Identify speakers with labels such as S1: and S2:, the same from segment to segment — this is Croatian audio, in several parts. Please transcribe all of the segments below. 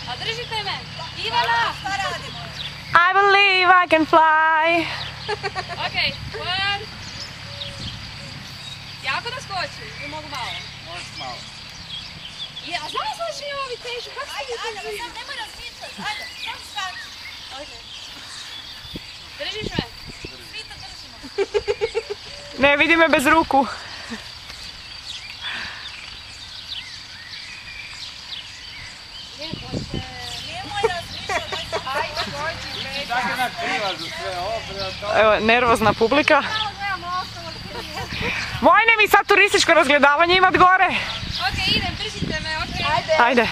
S1: A držite me. Ivana! Šta radimo?
S2: I believe I can fly.
S1: Ok, one. Jako da skoči, ili mogu malo?
S3: Možeš malo.
S1: A znam li znači ovi teži? Kako ste mi to živi?
S4: Nemoj razmišljati, ajde, sam skači.
S1: Ok. Držiš me?
S4: Svi te držimo.
S2: Ne, vidi me bez ruku.
S1: Lijepo se.
S4: Nemoj razmišljati,
S1: Ajde, skoči, Petra.
S3: Tako je kriva za sve ovo, prema tome.
S2: Evo, nervozna publika.
S1: Malo gledam ostalo.
S2: Vojne mi sad turističko razgledavanje imat gore.
S1: Ok, idem, držite me, ok.
S2: Ajde.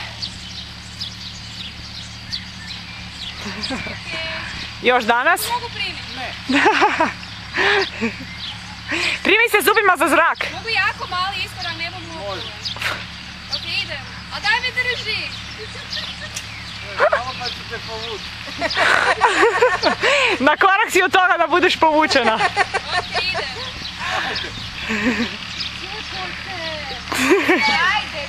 S2: Još danas?
S1: Mogu primiti.
S2: Primi se zubima za zrak.
S1: Mogu jako mali iskorak, ne mogu okolo. Ok, idem. A daj me drži.
S3: Malo pa ću te povući.
S2: Na korak si od toga da budeš povučena.
S1: Ok, idem.
S4: ajde,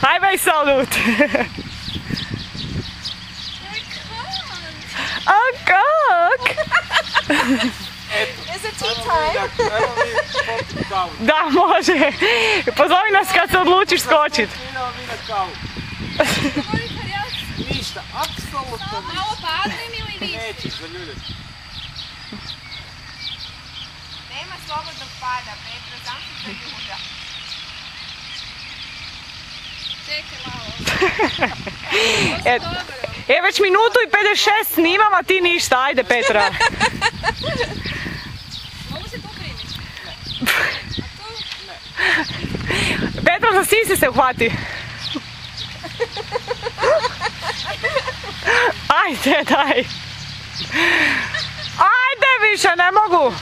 S2: Hajde i salut. A kak?
S4: Is it tea time?
S3: Evo mi popiti kavu.
S2: Da, može. Pozovi nas kad se odlučiš skočit.
S3: Idemo mi na kavu. Ništa, apsolutno ništa.
S1: Malo padnem ili nisi?
S3: Nećeš zaljuditi.
S4: Nema slobodnog pada, Petra, sam si to ljuda.
S1: Čekaj malo.
S2: E, već minutu i 56 snimam, a ti ništa. Ajde, Petra.
S1: Mogu se tu primiti? A tu?
S2: Petra, za sisi se uhvati. Ajde, daj. Ajde, više, ne mogu.
S1: Ok.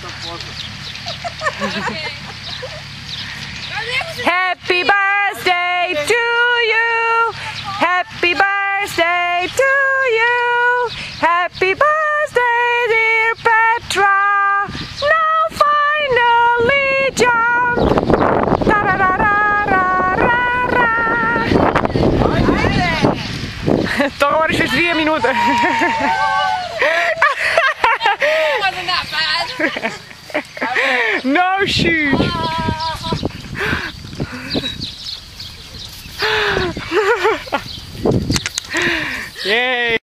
S2: Happy birthday to you. Happy birthday to you. Happy birthday, dear Petra. Now finally jump. Tarararararara. To govoriš već 2 minute.
S1: Wasn't that bad.
S2: No shoot.